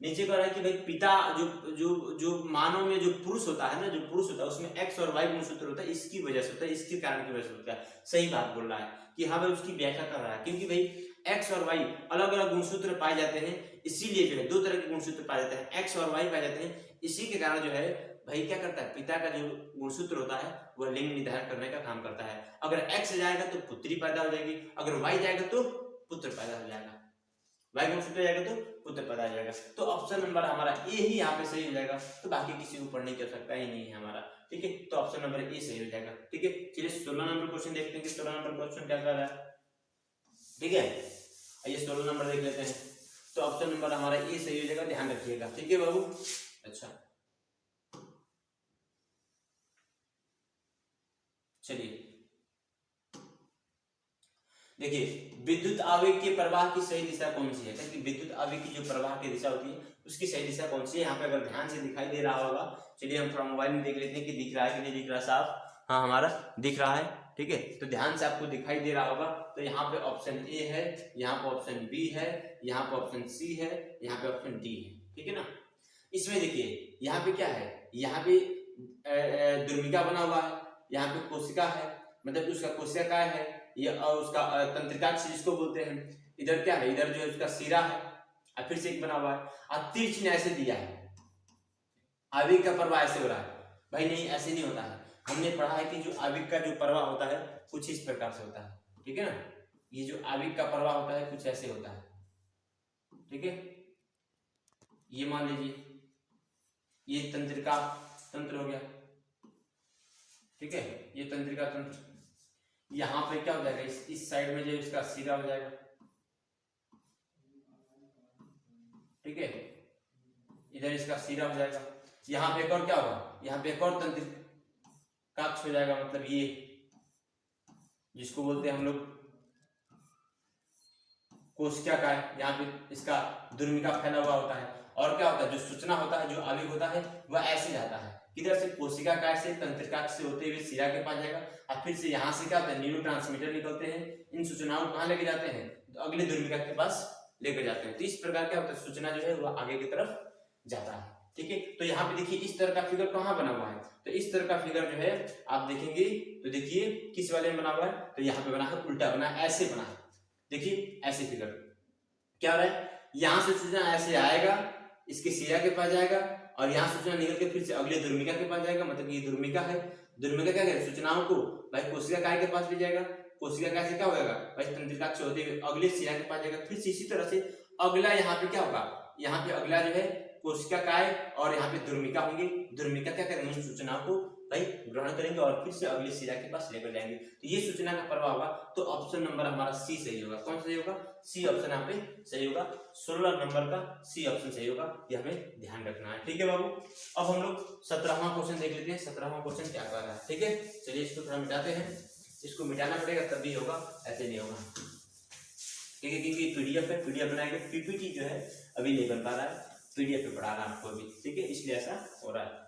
नीचे कह रहा है कि भाई पिता जो जो जो मानव में जो पुरुष होता है ना, जो पुरुष होता है उसमें एक्स और वाई गुणसूत्र होता है, इसकी वजह से होता है, इसके कारण की वजह से होता है, सही बात बोल रहा है कि हाँ भाई उसकी व्याख्या कर रहा है। क्योंकि भाई एक्स और वाई अलग अलग गुणसूत्र पाए जाते हैं, इसीलिए जो है दो तरह के गुणसूत्र पाए जाते हैं, एक्स और वाई पाए जाते हैं, इसी के कारण जो है भाई क्या करता है, पिता का जो गुणसूत्र होता है वह लिंग निर्धारण करने का काम करता है। अगर एक्स जाएगा तो पुत्री पैदा हो जाएगी, अगर वाई जाएगा तो पुत्र पैदा हो जाएगा, वाई गुणसूत्र जाएगा तो पुत्र पैदा हो जाएगा। तो ऑप्शन नंबर हमारा ए ही यहाँ पे सही हो जाएगा, तो बाकी किसी को पढ़ने की आवश्यकता ही नहीं है हमारा, ठीक है। तो ऑप्शन नंबर ए सही हो जाएगा, ठीक है। चलिए 16 नंबर क्वेश्चन देखते हैं कि 16 नंबर क्वेश्चन क्या कर रहा है, ठीक है। आइए 16 नंबर देख लेते हैं। तो ऑप्शन नंबर हमारा ए सही हो जाएगा, ध्यान रखिएगा, ठीक है बाबू। अच्छा चलिए देखिए, विद्युत आवेग के प्रवाह की सही दिशा कौन सी है, क्योंकि विद्युत आवेग की जो प्रवाह की दिशा होती है उसकी सही दिशा कौन सी है, यहाँ पे अगर ध्यान से दिखाई दे रहा होगा, चलिए हम थोड़ा मोबाइल में देख लेते हैं कि दिख रहा है कि नहीं दिख रहा साहब, हाँ हमारा दिख रहा है, ठीक है। तो ध्यान से आपको दिखाई दे रहा होगा, तो यहाँ पे ऑप्शन ए है, यहाँ पे ऑप्शन बी है, यहाँ पे ऑप्शन सी है, यहाँ पे ऑप्शन डी है, ठीक है ना। इसमें देखिए यहाँ पे क्या है, यहाँ पे दुर्मिका बना हुआ है, यहाँ पे कोशिका है, मतलब उसका कोशिका काय है ये, और उसका तंत्रिकाक्ष जिसको बोलते हैं, इधर क्या है, इधर जो है उसका सिरा है, और फिर से एक बना हुआ है, और तिरछी ने ऐसे दिया है, आवेग का प्रवाह ऐसे हो रहा है। भाई नहीं, ऐसे नहीं होता है, हमने पढ़ा है कि जो आवेग का जो प्रवाह होता है कुछ इस प्रकार से होता है, ठीक है ना। ये जो आवेग का प्रवाह होता है कुछ ऐसे होता है, ठीक है। ये मान लीजिए ये तंत्रिका तंत्र हो गया, ठीक है, ये तंत्रिका तंत्र, यहाँ पे क्या हो जाएगा, इस साइड में जो इसका सिरा हो जाएगा, ठीक है, इधर इसका सिरा हो जाएगा, यहाँ पे एक और क्या होगा, यहाँ पे एक और तंत्रिकाक्ष हो जाएगा, मतलब ये जिसको बोलते हैं हम लोग कोशिका का है, यहाँ पे इसका दुर्मिका फैला हुआ होता है, और क्या होता है जो सूचना होता है, जो आवेग होता है वह ऐसे जाता है, किधर से, कोशिका काय से तंत्रिकाक्ष से होते हुए सिरा के पास जाएगा, और फिर से यहाँ से क्या होता है न्यूरोट्रांसमीटर निकलते हैं, इन सूचनाओं को कहाँ लेके जाते हैं, तो अगले दुर्मिका के पास लेकर जाते हैं। तो इस प्रकार क्या होता है, सूचना जो है वह आगे की तरफ जाता है, ठीक है। तो यहाँ पे देखिए इस तरह का फिगर कहाँ बना हुआ है, तो इस तरह का फिगर जो है आप देखेंगे, तो देखिए किस वाले में बना हुआ है, तो यहाँ पे बना है उल्टा बना है, ऐसे बना है, देखिए ऐसे फिगर क्या हो रहा है, यहाँ से सूचना ऐसे आएगा, इसके सिरा के पास जाएगा, और यहाँ सूचना निकल के फिर से अगले दुर्मिका के पास जाएगा, मतलब ये दुर्मिका है, दुर्मिका क्या करेगा, सूचनाओं को भाई कोशिका काय के पास ले जाएगा, कोशिका काय से क्या होगा भाई तंत्रिकाक्ष होते हुए अगले सिरा के पास जाएगा, फिर से इसी तरह से अगला यहाँ पे क्या होगा, यहाँ पे अगला जो है कोशिका काय और यहाँ पे दुर्मिका होंगे, दुर्मिका क्या करेंगे उन सूचनाओं को भाई ग्रहण करेंगे और फिर से अगले सिरा के पास लेकर जाएंगे, तो ये सूचना का प्रवाह होगा। तो ऑप्शन नंबर हमारा सी सही होगा, कौन सही होगा, सी ऑप्शन यहाँ पे सही होगा, 16 नंबर का सी ऑप्शन सही होगा, ये हमें ध्यान रखना है, ठीक है बाबू। अब हम लोग 17वां क्वेश्चन देख लेते हैं, 17वां क्वेश्चन क्या कर रहा है, ठीक है। चलिए इसको थोड़ा मिटाते हैं, इसको मिटाना पड़ेगा तभी होगा, ऐसे नहीं होगा, ठीक है, क्योंकि पीडीएफ है, पीडीएफ बनाएंगे, पीपीटी जो है अभी नहीं बन पा रहा है, पीडीएफ पे पढ़ा रहा है आपको अभी, ठीक है, इसलिए ऐसा हो रहा है।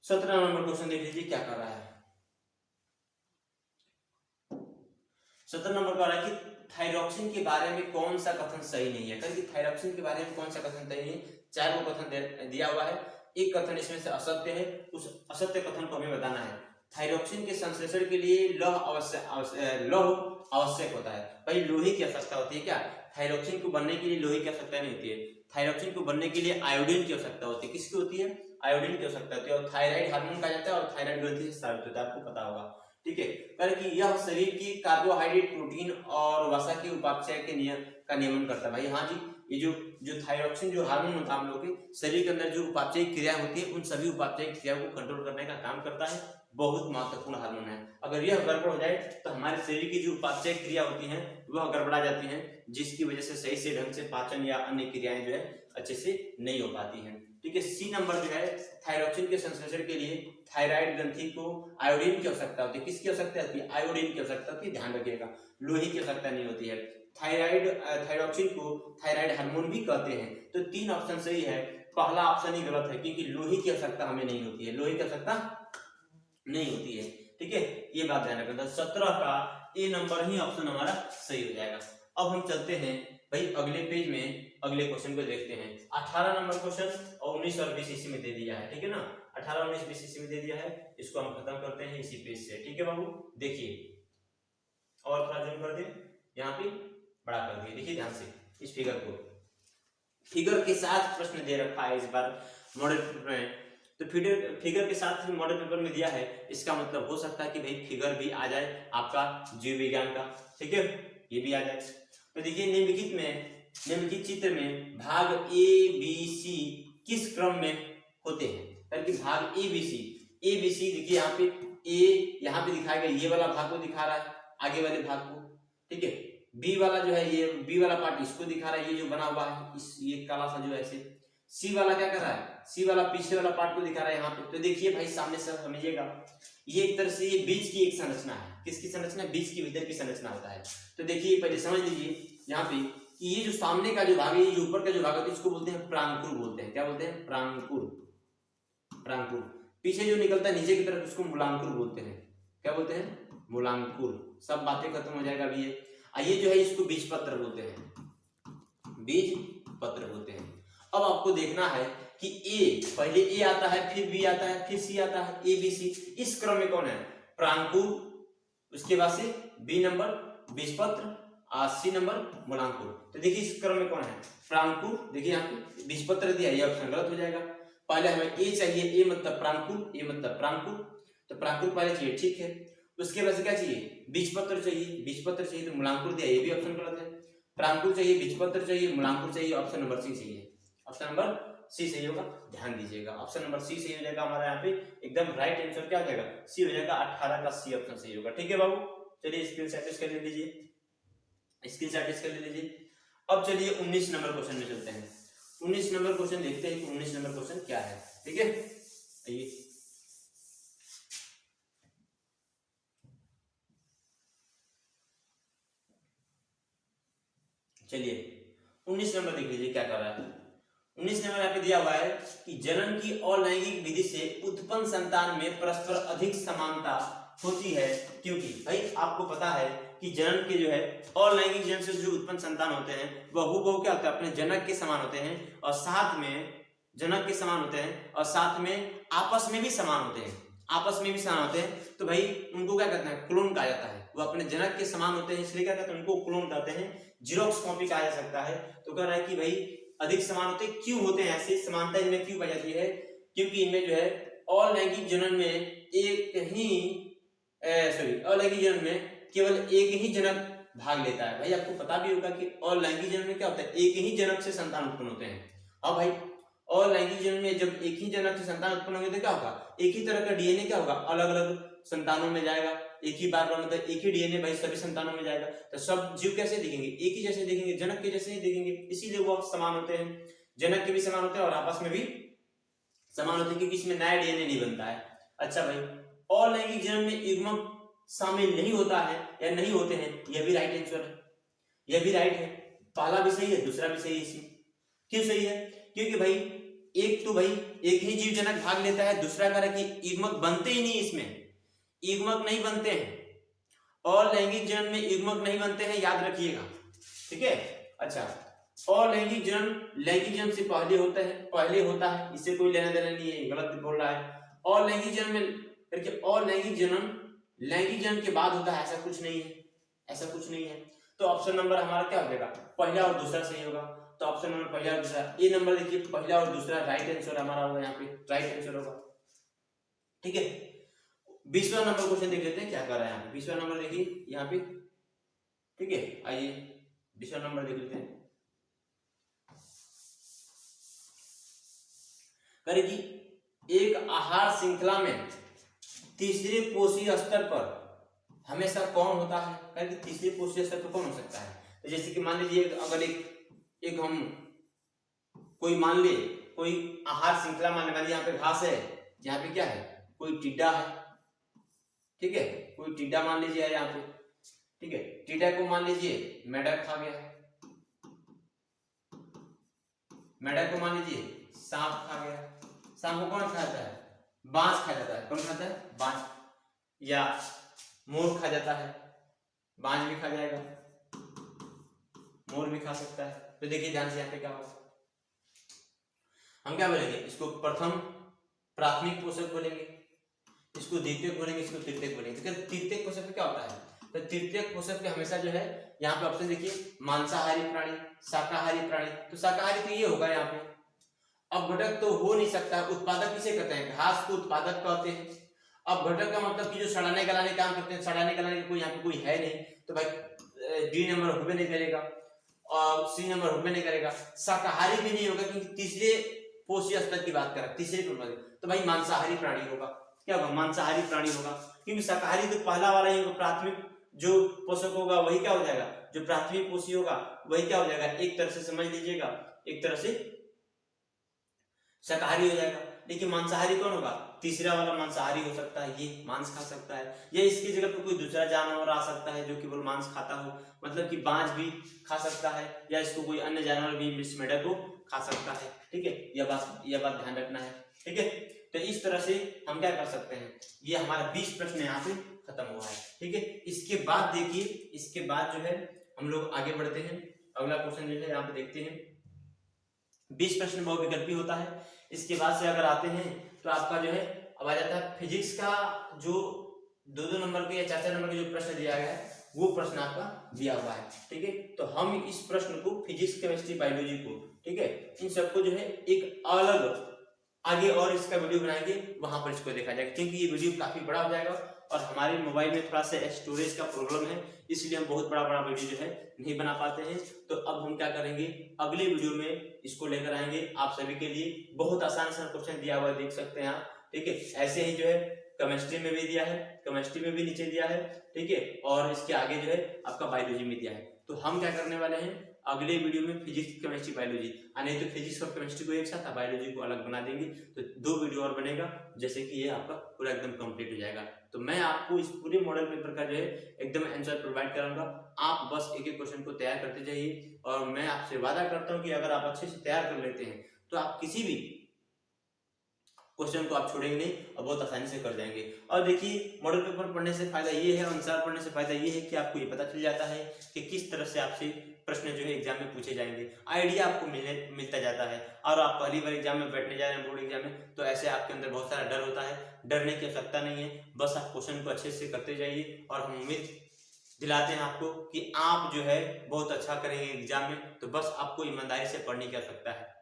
17 नंबर क्वेश्चन देख लीजिए क्या कर रहा है। 17 नंबर कह रहा है कि थायरॉक्सिन के बारे में कौन सा कथन सही नहीं है, क्योंकि थायरॉक्सिन के बारे में कौन सा कथन सही नहीं है, 4 को कथन दिया हुआ है, एक कथन इसमें से असत्य है, उस असत्य कथन को हमें बताना है। थायरॉक्सिन के संश्लेषण के लिए लौह आवश्यक होता है, भाई लोहे की आवश्यकता होती है क्या, थायरॉक्सिन को बनने के लिए लोहे की आवश्यकता नहीं होती है, थायरॉक्सिन को बनने के लिए आयोडीन की आवश्यकता होती है। किसकी होती है? आयोडीन की आवश्यकता होती है। और थायराइड हार्मोन कहा जाता है और थायराइड ग्रंथि से स्रावित होता है, आपको पता होगा। ठीक है, कारण कि यह शरीर की कार्बोहाइड्रेट, प्रोटीन और वसा के उपापचय के का नियमन करता है। भाई हाँ जी, ये जो थायरॉक्सिन जो हार्मोन होता है हम लोग के शरीर के अंदर जो उपापचय क्रिया होती है, उन सभी उपापचय क्रियाओं को कंट्रोल करने का काम करता है। बहुत महत्वपूर्ण हार्मोन है। अगर यह गड़बड़ हो जाए तो हमारे शरीर की जो उपापचय क्रिया होती है वह गड़बड़ा जाती है, जिसकी वजह से सही से ढंग से पाचन या अन्य क्रियाएं जो है अच्छे से नहीं हो पाती हैं। ठीक है, सी नंबर जो है, थायरॉक्सिन के संश्लेषण के लिए थायराइड ग्रंथि को आयोडीन की आवश्यकता होती है। किसकी आवश्यकता होती है? आयोडीन की आवश्यकता होती है, ध्यान रखिएगा, लोहे की आवश्यकता नहीं होती है। थायरॉक्सिन को थायराइड हार्मोन भी कहते हैं। तो 3 ऑप्शन सही है, पहला ऑप्शन ही गलत है, क्योंकि लोहे की आवश्यकता हमें नहीं होती है, लोहे की आवश्यकता नहीं होती है। ठीक है, ये बात ध्यान रखना। 17 का ए नंबर ही ऑप्शन हमारा सही हो जाएगा। अब हम चलते हैं भाई अगले पेज में, अगले क्वेश्चन को देखते हैं। 18 नंबर क्वेश्चन और 19 और 20 इसी में दे दिया है। ठीक है ना, 18, 19, 20 इसी में दे दिया है। इसको हम खत्म करते हैं इसी पेज से। ठीक है बाबू, देखिए और थोड़ा जूम कर दे, यहाँ पे बड़ा कर दिए। देखिए ध्यान से इस फिगर को, फिगर के साथ प्रश्न दे रखा है इस बार मॉडल पेपर में। तो फिगर के साथ मॉडल पेपर में दिया है, इसका मतलब हो सकता है कि भाई फिगर भी आ जाए आपका जीव विज्ञान का। ठीक है, ये भी आ जाए। तो देखिए निम्नलिखित चित्र में भाग ए बी सी किस क्रम में होते हैं? क्योंकि भाग ए बी सी देखिए यहाँ पे ए, यहाँ पे दिखाया गया ये वाला भाग को दिखा रहा है, आगे वाले भाग को। ठीक है, बी वाला जो है, ये बी वाला पार्ट इसको दिखा रहा है, ये जो बना हुआ है इस ये काला सा जो है ऐसे। सी वाला क्या कर रहा है? सी वाला पीछे वाला पार्ट को दिखा रहा है यहाँ पे। तो देखिए भाई सामने से समझिएगा, ये एक तरह से ये बीज की एक संरचना है। किसकी संरचना? बीज के भीतर की संरचना होता है। तो देखिए पहले समझ लीजिए यहाँ पे कि ये जो सामने का जो भाग है, ये ऊपर का जो भाग है, इसको बोलते हैं प्रांकुर बोलते हैं। क्या बोलते हैं? प्रांकुर। पीछे जो निकलता है नीचे की तरफ उसको मूलांकुर बोलते हैं। क्या बोलते हैं? मूलांकुर। सब बातें खत्म हो जाएगा अभी ये जो है इसको बीजपत्र बोलते हैं, बीजपत्र बोलते हैं। अब आपको देखना है कि ए, पहले ए आता है, फिर बी आता है, फिर सी आता है, ए बी सी। इस क्रम में कौन है? प्रांकुर, उसके बाद से बी नंबर बीजपत्र, सी नंबर मूलांकुर। तो देखिए इस क्रम में कौन है? प्रांकुर। देखिए यहाँ पे बीजपत्र दिया, ये ऑप्शन गलत हो जाएगा। पहले हमें ए चाहिए, ए मतलब प्रांकुर, ए मतलब प्रांकुर, तो प्रांकुर पहले चाहिए। ठीक है, उसके बाद से क्या चाहिए? बीजपत्र चाहिए, तो मूलांकुर दिया, ये भी ऑप्शन गलत है। प्रांकुर चाहिए, बीजपत्र चाहिए, मूलांकुर चाहिए, ऑप्शन नंबर सी सही है। ऑप्शन नंबर सी सही होगा, ध्यान दीजिएगा। ऑप्शन नंबर सी सही हो जाएगा हमारा यहाँ पे, एकदम राइट आंसर क्या हो जाएगा? सी हो जाएगा। 18 का सी ऑप्शन सही होगा। ठीक है बाबू, चलिए स्क्रीनशॉट कर लीजिए, स्क्रीनशॉट कर लीजिए। अब चलिए 19 नंबर क्वेश्चन में चलते हैं। 19 नंबर क्वेश्चन देखते हैं कि 19 नंबर क्वेश्चन क्या है। ठीक है, आइए चलिए 19 नंबर देख लीजिए क्या कर रहा है। 19 नंबर यहाँ पे दिया हुआ है कि जनन की अलैंगिक विधि से उत्पन्न संतान में परस्पर अधिक समानता होती है, क्योंकि भाई आपको पता है कि जनन के जो है अलैंगिक जन से जो उत्पन्न संतान होते हैं वह हूबहू क्या होता है? अपने जनक के समान होते हैं, और साथ में जनक के समान होते हैं, और साथ में आपस में भी समान होते हैं, तो भाई उनको क्या कहते हैं? क्लोन कहा जाता है। वो अपने जनक के समान होते हैं, इसलिए क्या कहते हैं? उनको क्लोन कहते हैं, जीरोक्स कॉपी कहा जा सकता है। तो कह रहा है कि भाई अधिक समान होते हैं। क्यों होते हैं ऐसे? समानता इनमें क्यों पाई जाती है? क्योंकि इनमें जो है अलैंगिक जनन में अलैंगिक जनन में केवल एक ही जनक भाग लेता है। भाई आपको पता भी होगा कि अलैंगिक जनन में क्या होता है? एक ही जनक से संतान उत्पन्न होते हैं। हाँ भाई, अलैंगिक जनन में जब एक ही जनक से संतान उत्पन्न होंगे तो क्या होगा? एक ही तरह का डीएनए क्या होगा? अलग अलग संतानों में जाएगा। एक ही बार मतलब एक ही डीएनए भाई सभी संतानों में जाएगा, तो सब जीव कैसे दिखेंगे? एक ही जैसे दिखेंगे, जनक के जैसे ही दिखेंगे। इसीलिए वो समान होते हैं, जनक के भी समान होते हैं और आपस में भी समान होते हैं, क्योंकि इसमें नया डीएनए नहीं बनता है। अच्छा भाई, अलैंगिक जनन में युग्मक शामिल नहीं होता है या नहीं होते हैं, यह भी राइट आंसर है, यह भी राइट है। पहला भी सही है, दूसरा भी सही है। इसमें क्यों सही है? क्योंकि भाई एक तो भाई एक ही जीव जनक भाग लेता है, दूसरा कह रहा है कि युग्मक बनते ही नहीं, इसमें युग्मक नहीं बनते हैं, और लैंगिक जनन में युग्मक नहीं बनते हैं, याद रखिएगा। ठीक है, अच्छा, और लैंगिक जनन लैंगिक जनन से पहले होता है, इससे कोई लेना देना नहीं है, गलत बोल रहा है। और लैंगिक जनन में करके और लैंगिक जनन के बाद होता है, ऐसा कुछ नहीं है। तो ऑप्शन नंबर हमारा क्या हो जाएगा? पहला और दूसरा सही होगा। तो ऑप्शन नंबर पहला और दूसरा, ए नंबर देखिए पहला और दूसरा राइट आंसर हमारा होगा, यहाँ पे राइट आंसर होगा। ठीक है, 20वां नंबर क्वेश्चन देख लेते हैं क्या कर रहा है यहाँ पे। 20वां नंबर देखिए यहाँ पे, ठीक है, आइए 20वां नंबर देख लेते हैं। करेगी, एक आहार श्रृंखला में तीसरे कोशीय स्तर पर हमेशा कौन होता है? करेगी, तीसरे कोशीय स्तर पर कौन हो सकता है? तो जैसे कि मान लीजिए अगर एक हम कोई मान ले कोई आहार श्रृंखला मान लीजिए यहाँ पे घास है, यहाँ पे क्या है, कोई टिड्डा है, ठीक है, कोई टिड्डा मान लीजिए यहाँ पे, ठीक है, टिड्डा को मान लीजिए मेढक खा गया, मेढक को मान लीजिए सांप खा गया, सांप को कौन खाता है? बांस खा जाता है, कौन खाता है? बांस, या मोर खा जाता है, बांस भी खा जाएगा, मोर भी खा सकता है। तो देखिए ध्यान से यहाँ पे क्या होगा, हम क्या बोलेंगे, इसको प्रथम प्राथमिक पोषक बोलेंगे, इसको द्वितीयक बोलेंगे, इसको तृतीयक बोलेंगे। तो तृतीयक पोषक क्या होता है? तो तृतीयक पोषक के हमेशा जो है यहाँ पे ऑप्शन देखिए, मांसाहारी प्राणी, शाकाहारी प्राणी, तो शाकाहारी तो ये होगा यहाँ पे। अब घटक तो हो नहीं सकता, उत्पादक किसे कहते हैं? घास को उत्पादक कहते हैं। अब घटक का मतलब कि जो सड़ाने गलाने काम करते हैं, सड़ाने गलाने का कोई यहाँ पे कोई है नहीं, तो भाई डी नंबर होबे नहीं करेगा और सी नंबर होबे नहीं करेगा। शाकाहारी भी नहीं होगा क्योंकि तीसरे पोषीय स्तर की बात करें, तीसरे पर, तो भाई मांसाहारी प्राणी होगा। क्या होगा? मांसाहारी प्राणी होगा, क्योंकि शाकाहारी तो पहला वाला ही होगा, प्राथमिक जो पोषक होगा वही क्या हो जाएगा, जो प्राथमिक पोषी होगा वही क्या हो जाएगा, एक तरह से समझ लीजिएगा, एक तरह से शाकाहारी हो जाएगा। लेकिन मांसाहारी कौन होगा? तीसरा वाला मांसाहारी हो सकता है, ये मांस खा सकता है, या इसकी जगह पर कोई दूसरा जानवर आ सकता है जो केवल मांस खाता हो, मतलब कि बाज भी खा सकता है, या इसको कोई अन्य जानवर भी इस मेढक को खा सकता है। ठीक है, यह बात ध्यान रखना है। ठीक है, तो इस तरह से हम क्या कर सकते हैं, ये हमारा 20 प्रश्न यहाँ पे खत्म हुआ है। ठीक है, इसके बाद देखिए, इसके बाद जो है हम लोग आगे बढ़ते हैं, अगला क्वेश्चन जो है यहाँ पे देखते हैं। 20 प्रश्न बहुविकल्पी होता है। इसके बाद से अगर आते हैं तो आपका जो है अब आ जाता है फिजिक्स का, जो 2-2 नंबर के या 4-4 नंबर के जो प्रश्न दिया गया है वो प्रश्न आपका दिया हुआ है। ठीक है, तो हम इस प्रश्न को फिजिक्स, केमिस्ट्री, बायोलॉजी को, ठीक है, इन सबको जो है एक अलग आगे और इसका वीडियो बनाएंगे, वहां पर इसको देखा जाएगा, क्योंकि ये वीडियो काफी बड़ा हो जाएगा और हमारे मोबाइल में थोड़ा सा स्टोरेज का प्रॉब्लम है, इसलिए हम बहुत बड़ा वीडियो जो है नहीं बना पाते हैं। तो अब हम क्या करेंगे, अगले वीडियो में इसको लेकर आएंगे आप सभी के लिए। बहुत आसान सा क्वेश्चन दिया हुआ है, देख सकते हैं आप। ठीक है, ऐसे ही जो है केमिस्ट्री में भी दिया है, केमिस्ट्री में भी नीचे दिया है। ठीक है, और इसके आगे जो है आपका बायोलॉजी में दिया है। तो हम क्या करने वाले हैं, अगले वीडियो में फिजिक्स, केमिस्ट्री, बायोलॉजी, नहीं तो फिजिक्स और केमिस्ट्री को एक साथ, बायोलॉजी को अलग बना देंगे, तो 2 वीडियो और बनेगा, जैसे कि ये आपका पूरा एकदम कंप्लीट हो जाएगा। तो मैं आपको इस पूरे मॉडल पेपर का जो है एकदम आंसर प्रोवाइड कराऊंगा, आप बस एक एक क्वेश्चन को तैयार करते जाइए, और मैं आपसे वादा करता हूँ कि अगर आप अच्छे से तैयार कर लेते हैं तो आप किसी भी क्वेश्चन को आप छोड़ेंगे नहीं और बहुत आसानी से कर जाएंगे। और देखिए, मॉडल पेपर पढ़ने से फायदा ये है, आंसर पढ़ने से फायदा ये है कि आपको ये पता चल जाता है कि किस तरह से आपसे प्रश्न जो है एग्जाम में पूछे जाएंगे, आइडिया आपको मिलता जाता है। और आप पहली बार एग्जाम में बैठने जा रहे हैं, बोर्ड एग्जाम में, तो ऐसे आपके अंदर बहुत सारा डर होता है, डरने की आवश्यकता नहीं है, बस आप क्वेश्चन को अच्छे से करते जाइए, और हम उम्मीद दिलाते हैं आपको कि आप जो है बहुत अच्छा करेंगे एग्जाम में। तो बस आपको ईमानदारी से पढ़ने की आवश्यकता है।